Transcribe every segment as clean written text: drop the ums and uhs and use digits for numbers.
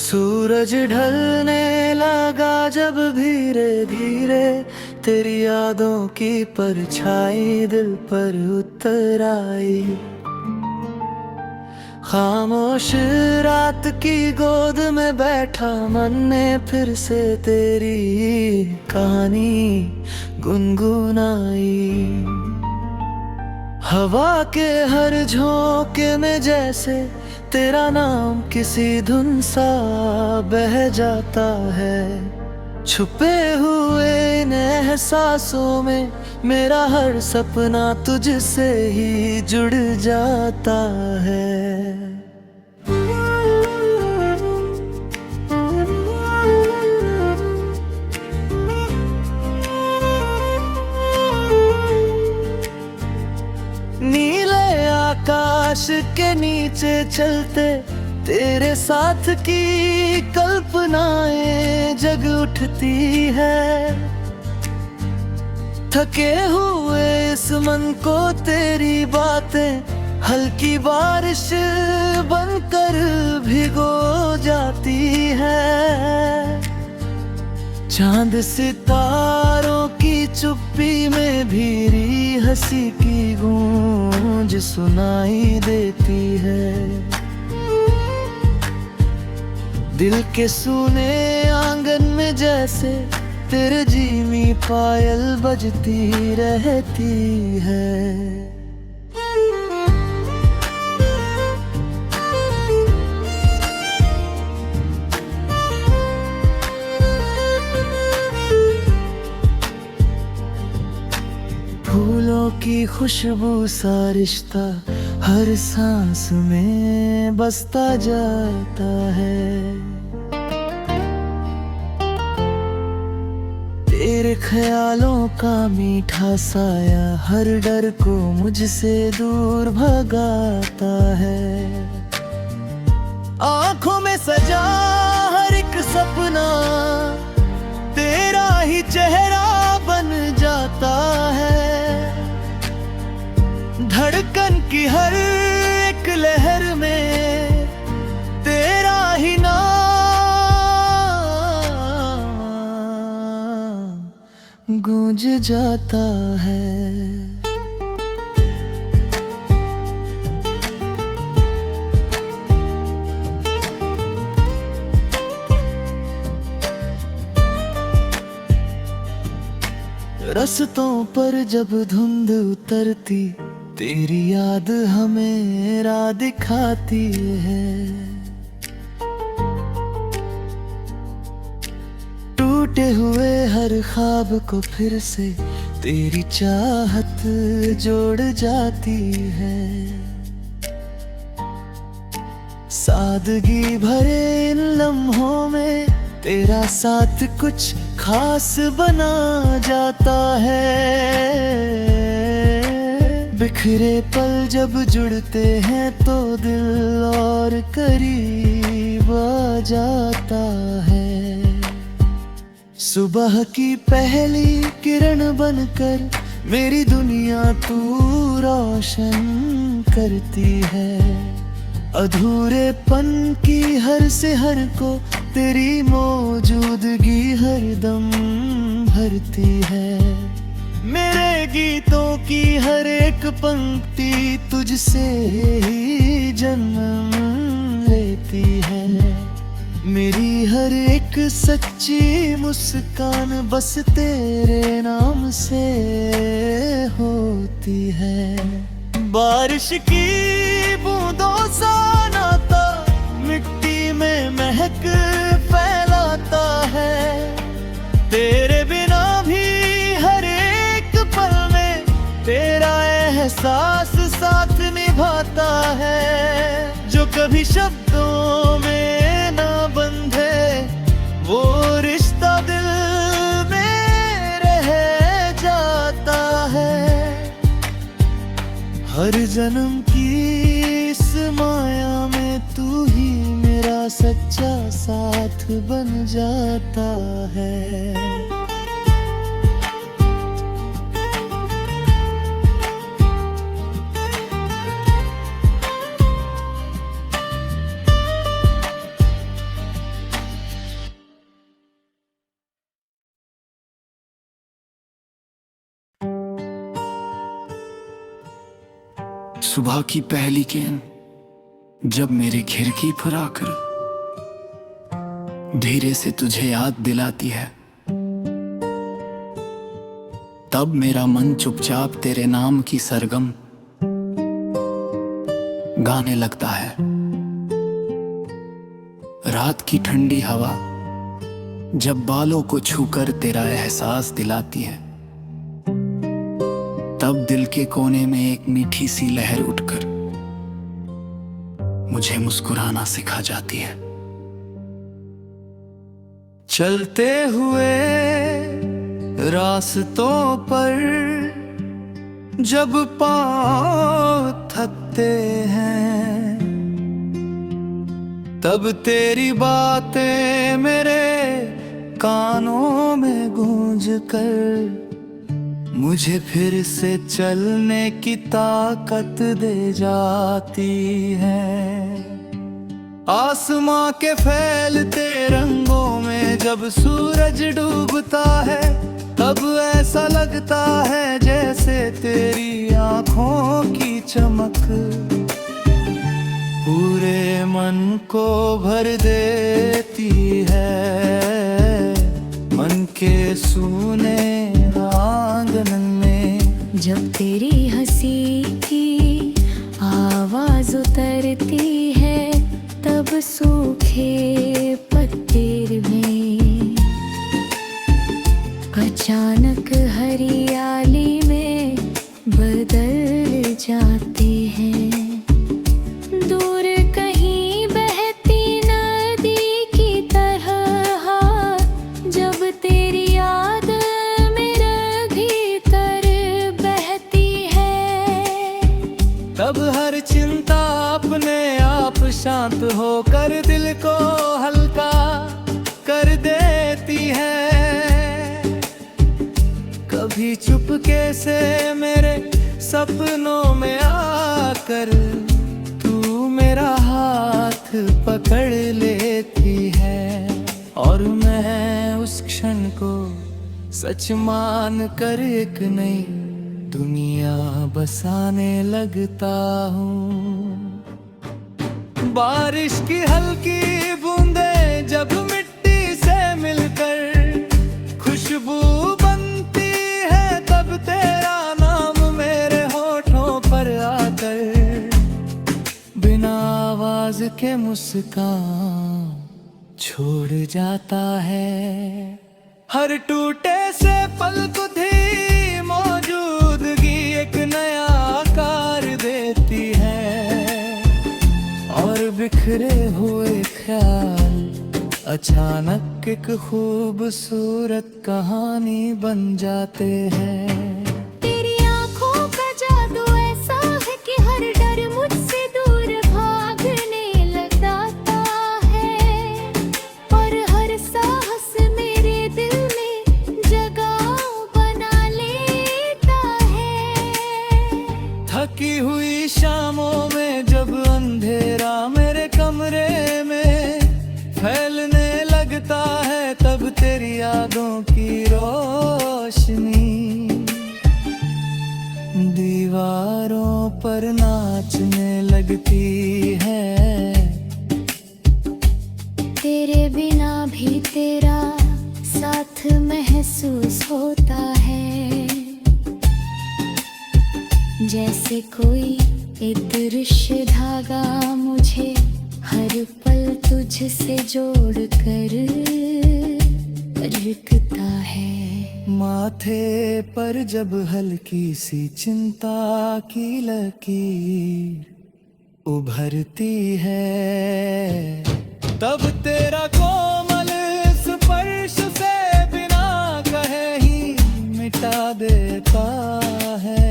सूरज ढलने लगा जब धीरे धीरे तेरी यादों की परछाई दिल पर उतर आई। खामोश रात की गोद में बैठा मन ने फिर से तेरी कहानी गुनगुनाई। हवा के हर झोंके में जैसे तेरा नाम किसी धुन सा बह जाता है। छुपे हुए इन एहसासों में मेरा हर सपना तुझसे ही जुड़ जाता है। नीले आकाश के नीचे चलते तेरे साथ की कल्पनाएं जग उठती है। थके हुए इस मन को तेरी बातें हल्की बारिश बनकर भिगो जाती है। चांद सितारों की चुप्पी में भीरी हंसी की गूंज सुनाई देती है। दिल के सूने आंगन में जैसे तेरे जीवी पायल बजती रहती है। फूलों की खुशबू सा रिश्ता हर सांस में बसता जाता है। तेरे ख्यालों का मीठा साया हर डर को मुझसे दूर भगाता है। आंखों में सजा हर एक सपना तेरा ही चेहरा बन जाता है। धड़कन की हर एक लहर में तेरा ही नाम गूंज जाता है। रास्तों पर जब धुंध उतरती तेरी याद हमें राह दिखाती है। टूटे हुए हर ख्वाब को फिर से तेरी चाहत जोड़ जाती है। सादगी भरे इन लम्हों में तेरा साथ कुछ खास बना जाता है। बिखरे पल जब जुड़ते हैं तो दिल और करीब आ जाता है। सुबह की पहली किरण बनकर मेरी दुनिया तू रोशन करती है। अधूरेपन की हर से हर को तेरी मौजूदगी हरदम भरती है। मेरे गीतों की हर एक पंक्ति तुझसे ही जन्म लेती है। मेरी हर एक सच्ची मुस्कान बस तेरे नाम से होती है। बारिश की बूंदों सा नाता मिट्टी में महक फैलाता है। तेरे बिना भी हर एक पल में तेरा एहसास साथ निभाता है। जो कभी शब्दों में ना बंधे वो रिश्ता दिल में रह जाता है। हर जन्म की इस माया में तू ही मेरा सच्चा साथ बन जाता है। सुबह की पहली किरण जब मेरे खिड़की पर आकर धीरे से तुझे याद दिलाती है, तब मेरा मन चुपचाप तेरे नाम की सरगम गाने लगता है। रात की ठंडी हवा जब बालों को छूकर तेरा एहसास दिलाती है, तब दिल के कोने में एक मीठी सी लहर उठकर मुझे मुस्कुराना सिखा जाती है। चलते हुए रास्तों पर जब पाँव थकते हैं, तब तेरी बातें मेरे कानों में गूंज कर मुझे फिर से चलने की ताकत दे जाती है। आसमां के फैलते रंगों में जब सूरज डूबता है, तब ऐसा लगता है जैसे तेरी आंखों की चमक पूरे मन को भर देती है। मन के सूने आंगन में जब तेरी हंसी की आवाज उतरती है, तब सूखे पत्ते में अचानक हरियाली में बदल जाते हैं। दूर कहीं बहती नदी की तरह जब तेरी याद मेरे भीतर बहती है, तब हर चिंता अपने आप शांत होकर दिल को हल्का कर देती है। कभी चुपके से मेरे सपनों में आकर तू मेरा हाथ पकड़ लेती है, और मैं उस क्षण को सच मान कर एक नई दुनिया बसाने लगता हूँ। बारिश की हल्की बूंदें जब मिट्टी से मिलकर खुशबू बनती है, तब तेरा नाम मेरे होठों पर आकर बिना आवाज के मुस्कान छोड़ जाता है। हर टूटे से पल को भी मौजूदगी एक नया आकार देती है, और बिखरे हुए ख्याल अचानक एक खूबसूरत कहानी बन जाते हैं। तेरी आंखों का जादू ऐसा है कि हर डर मुझसे दूर भागने लगता है, और हर साहस मेरे दिल में जगह बना लेता है। थकी हुई शामों में जब अंधेरा मेरे कमरे में फैलने लगता है, तब तेरी यादों की रोशनी दीवारों पर नाचने लगती है। तेरे बिना भी तेरा साथ महसूस होता है, जैसे कोई एक दृश्य धागा मुझे हर पल तुझसे जोड़ कर रखता है। माथे पर जब हल्की सी चिंता की लकीर उभरती है, तब तेरा कोमल स्पर्श से बिना कहे ही मिटा देता है।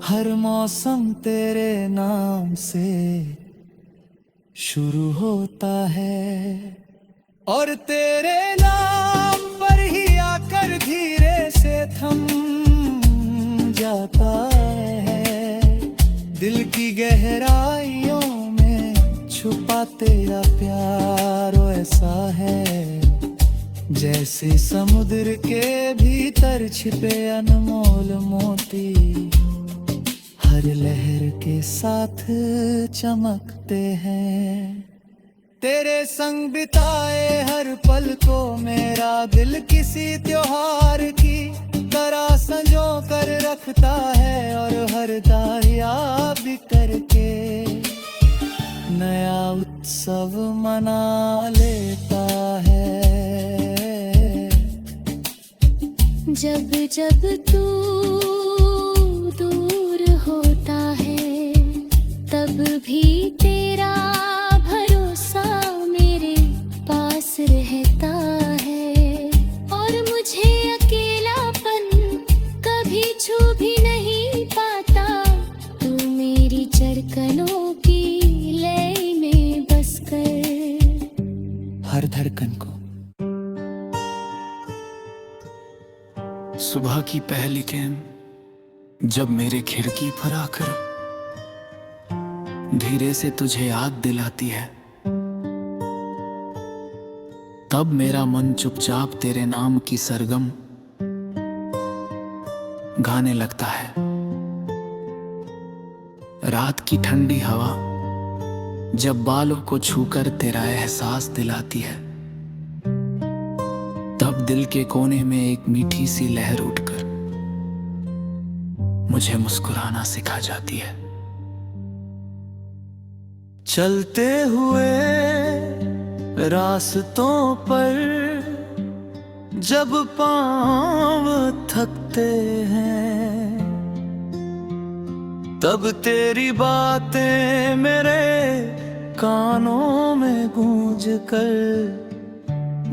हर मौसम तेरे नाम से शुरू होता है, और तेरे नाम पर ही आकर धीरे से थम जाता है। दिल की गहराइयों में छुपा तेरा प्यार ऐसा है जैसे समुद्र के भीतर छिपे अनमोल मोती, हर लहर के साथ चमकते हैं। तेरे संग बिताए हर पल को मेरा दिल किसी त्योहार की तरह संजो कर रखता है, और हर दाहिया भी करके नया उत्सव मना लेता है। जब जब तू दूर होता है, तब भी तेरा भरोसा मेरे पास रहता है, और मुझे अकेलापन कभी छू भी नहीं पाता। तू मेरी धड़कनों की लय में बसकर हर धड़कन को सुबह की पहली किरण जब मेरे खिड़की पर आकर धीरे से तुझे याद दिलाती है, तब मेरा मन चुपचाप तेरे नाम की सरगम गाने लगता है। रात की ठंडी हवा जब बालों को छूकर तेरा एहसास दिलाती है, तब दिल के कोने में एक मीठी सी लहर उठकर मुझे मुस्कुराना सिखा जाती है। चलते हुए रास्तों पर जब पांव थकते हैं, तब तेरी बातें मेरे कानों में गूंज कर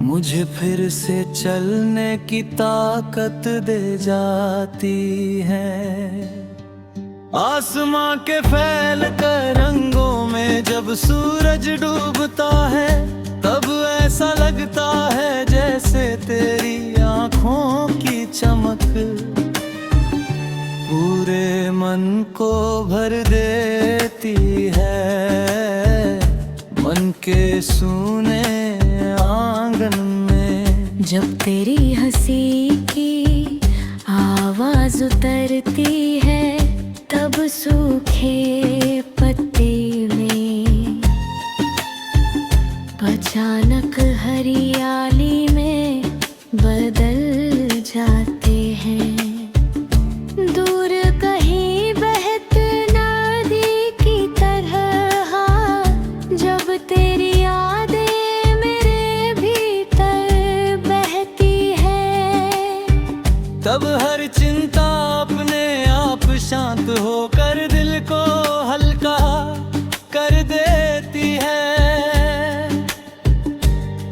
मुझे फिर से चलने की ताकत दे जाती है। आसमां के फैल कर रंगों में जब सूरज डूबता है, तब ऐसा लगता है जैसे तेरी आंखों की चमक पूरे मन को भर देती है। मन के सूने आंगन में जब तेरी हंसी की आवाज उतरती है, तब सूखे पत्ते में अचानक हरियाली में बदल जाते हैं। दूर कहीं बहती नदी की तरह जब तेरी यादें मेरे भीतर बहती है, तब हर चिंता अपने आप शांत होकर दिल को हल्का कर देती है।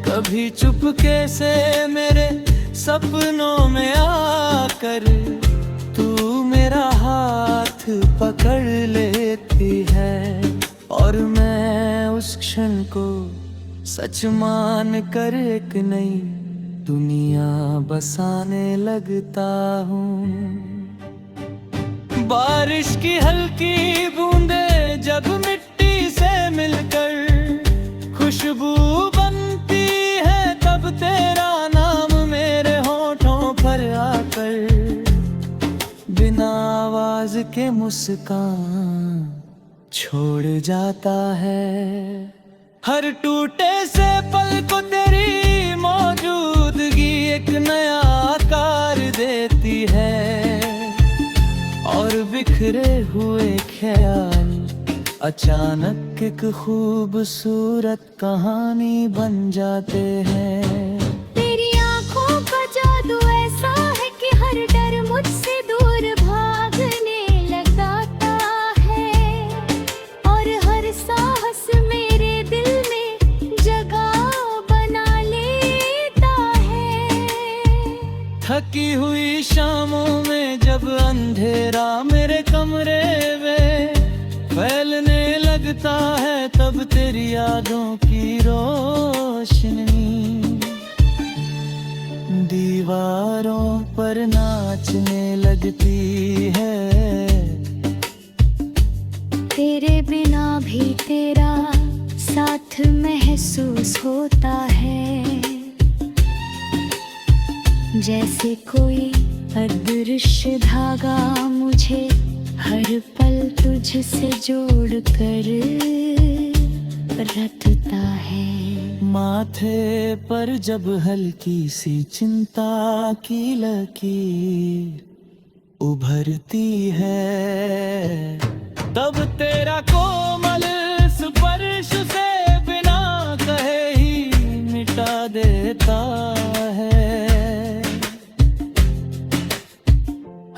कभी चुपके से मेरे सपनों में आकर तू मेरा हाथ पकड़ लेती है, और मैं उस क्षण को सच मान कर एक नई दुनिया बसाने लगता हूँ। बारिश की हल्की बूंदे जब मिट्टी से मिलकर खुशबू बनती है, तब तेरा नाम मेरे होठों पर आकर बिना आवाज के मुस्कान छोड़ जाता है। हर टूटे से पल को तेरी मौजूदगी एक नया आकार देती है, और बिखरे हुए ख्याल अचानक एक खूबसूरत कहानी बन जाते हैं। तेरी आंखों का जादू ऐसा है कि हर डर मुझसे दूर भागने लगाता है, और हर साहस मेरे दिल में जगह बना लेता है। थकी हुई शामों में जब अंधेरा मेरे कमरे में फैलने लगता है, तब तेरी यादों की रोशनी दीवारों पर नाचने लगती है। तेरे बिना भी तेरा साथ महसूस होता है, जैसे कोई अदृश्य धागा मुझे हर पल तुझसे जोड़ कर रखता है। माथे पर जब हल्की सी चिंता की लकीर उभरती है, तब तेरा कोमल स्पर्श से बिना कहे ही मिटा देता है।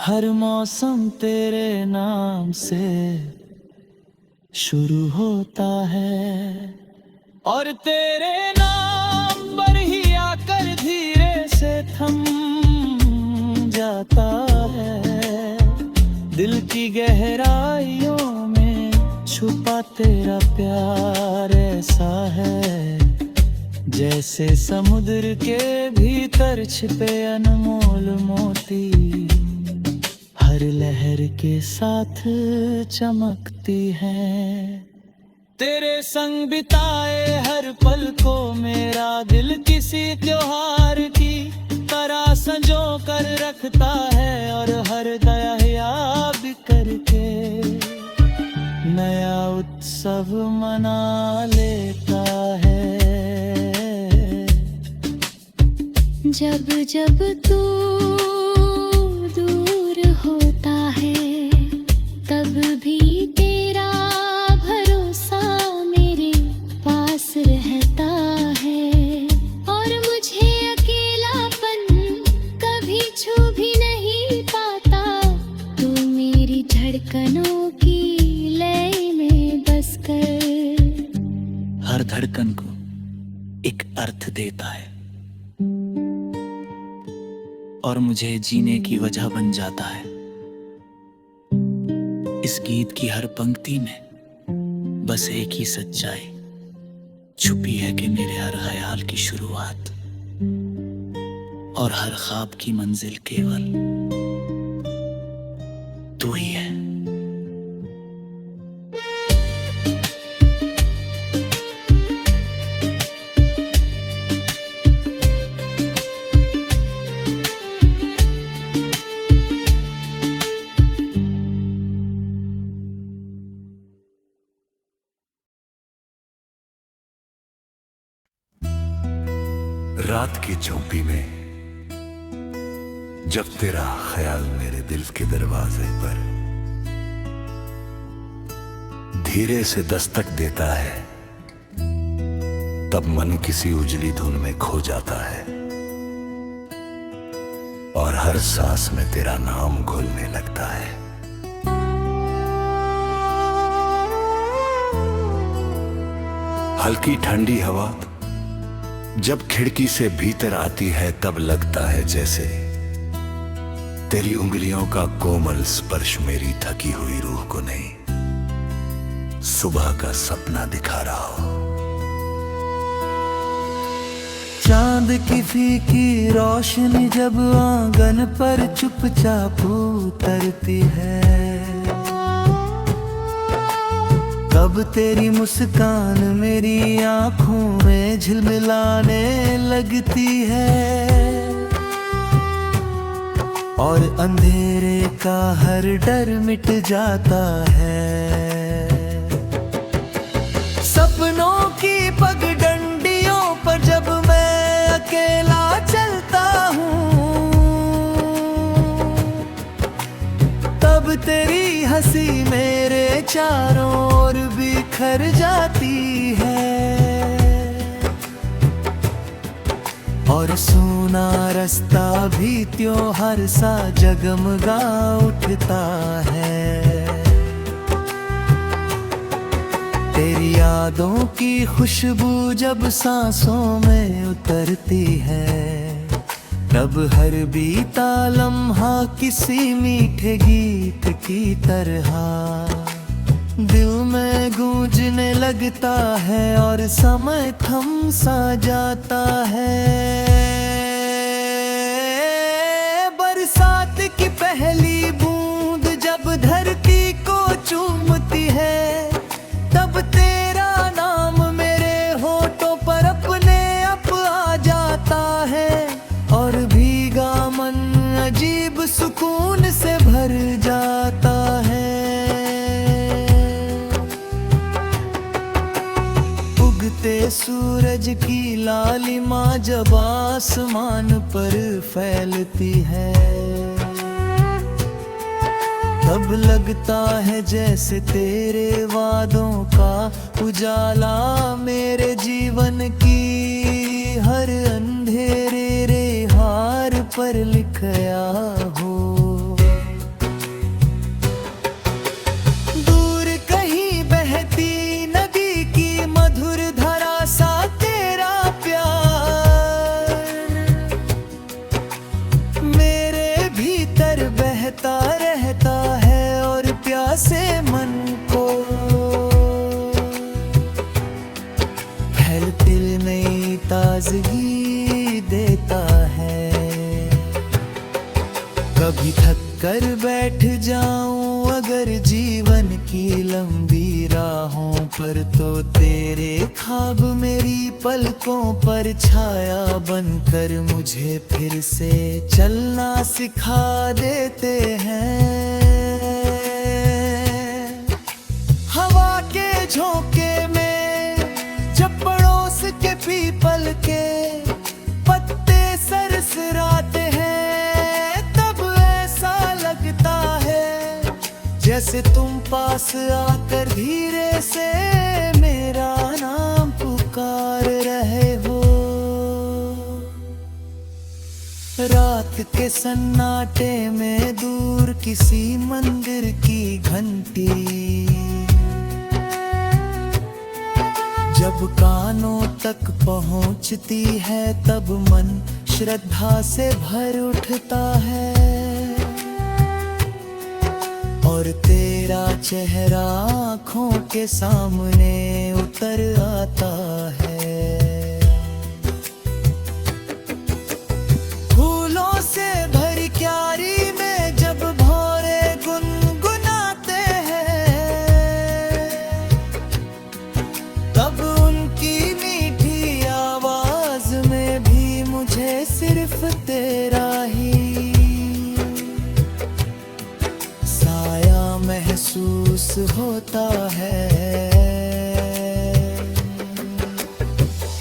हर मौसम तेरे नाम से शुरू होता है और तेरे नाम पर ही आकर धीरे से थम जाता है। दिल की गहराइयों में छुपा तेरा प्यार ऐसा है, जैसे समुद्र के भीतर छिपे अनमोल मोती हर लहर के साथ चमकती है। तेरे संग बिताए हर पल को मेरा दिल किसी त्योहार की तरह संजो कर रखता है और हर दया याद करके नया उत्सव मना लेता है। जब जब तू होता है तब भी तेरा भरोसा मेरे पास रहता है और मुझे अकेलापन कभी छू भी नहीं पाता। तू मेरी धड़कनों की लय में बसकर हर धड़कन को एक अर्थ देता है और मुझे जीने की वजह बन जाता है। इस गीत की हर पंक्ति में बस एक ही सच्चाई छुपी है कि मेरे हर ख्याल की शुरुआत और हर ख्वाब की मंजिल केवल तू ही है। रात की चौपी में जब तेरा ख्याल मेरे दिल के दरवाजे पर धीरे से दस्तक देता है, तब मन किसी उजली धुन में खो जाता है और हर सांस में तेरा नाम घुलने लगता है। हल्की ठंडी हवा जब खिड़की से भीतर आती है, तब लगता है जैसे तेरी उंगलियों का कोमल स्पर्श मेरी थकी हुई रूह को नहीं, सुबह का सपना दिखा रहा हो। चांद की फीकी रोशनी जब आंगन पर चुपचाप उतरती है, तब तेरी मुस्कान मेरी आंखों में झिलमिलाने लगती है और अंधेरे का हर डर मिट जाता है। सपनों की पगडंडियों पर जब मैं अकेला चलता हूँ, तब तेरी हंसी मेरे चारों ओर बिखर जाती है और सोना रास्ता भी त्योहार सा जगमगा उठता है। तेरी यादों की खुशबू जब सांसों में उतरती है, तब हर बीता लम्हा किसी मीठे गीत की तरह दिल में गूंजने लगता है और समय थम सा जाता है। बरसात की पहली बूंद जब धरती को चूमती है, तब तेरा नाम मेरे होठों पर अपने आप आ जाता है और भीगा सुकून से भर जाता है। उगते सूरज की लालिमा जब आसमान पर फैलती है, तब लगता है जैसे तेरे वादों का उजाला मेरे जीवन की हर अंधेरे रे हार पर लिखया हो। दूर कहीं बहती नदी की मधुर धारा सा तेरा प्यार मेरे भीतर बहता रहता है और प्यासे मन को फैलती नई ताजगी देता है। कभी थक कर बैठ जाऊं अगर जीवन की लंबी राहों पर, तो तेरे ख्वाब मेरी पलकों पर छाया बनकर मुझे फिर से चलना सिखा देते हैं। हवा के झोंके में जब पड़ोस के पीपल के पत्ते सरसराते हैं, तब ऐसा लगता है जैसे तुम पास आकर धीरे से मेरा नाम पुकार रहे हो। रात के सन्नाटे में दूर किसी मंदिर की घंटी जब कानों तक पहुंचती है, तब मन श्रद्धा से भर उठता है और तेरा चेहरा आँखों के सामने उतर आता है। फूलों से भरी क्यारी में जब भौरे गुनगुनाते हैं, तब उनकी मीठी आवाज में भी मुझे सिर्फ तेरा ही साया महसूस होता है।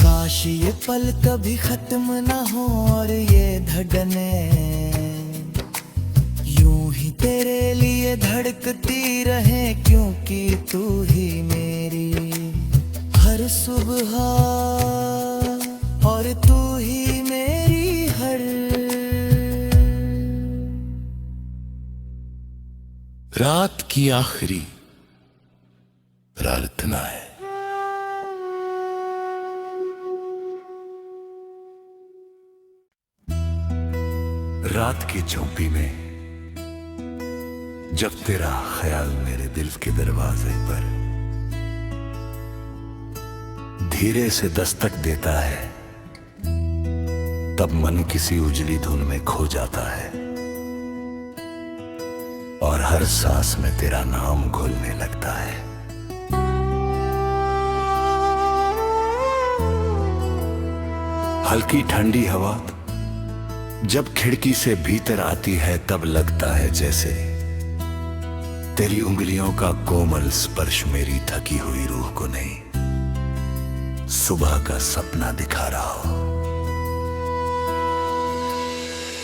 काश ये पल कभी खत्म ना हो और ये धड़कने यूं ही तेरे लिए धड़कती रहे, क्योंकि तू ही मेरी हर सुबह और तू ही मेरी हर रात की आखिरी प्रार्थना है। रात की झोंपड़ी में जब तेरा ख्याल मेरे दिल के दरवाजे पर धीरे से दस्तक देता है, तब मन किसी उजली धुन में खो जाता है और हर सांस में तेरा नाम घुलने लगता है। हल्की ठंडी हवा जब खिड़की से भीतर आती है, तब लगता है जैसे तेरी उंगलियों का कोमल स्पर्श मेरी थकी हुई रूह को नहीं, सुबह का सपना दिखा रहा हो।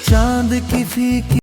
चांद की फीकी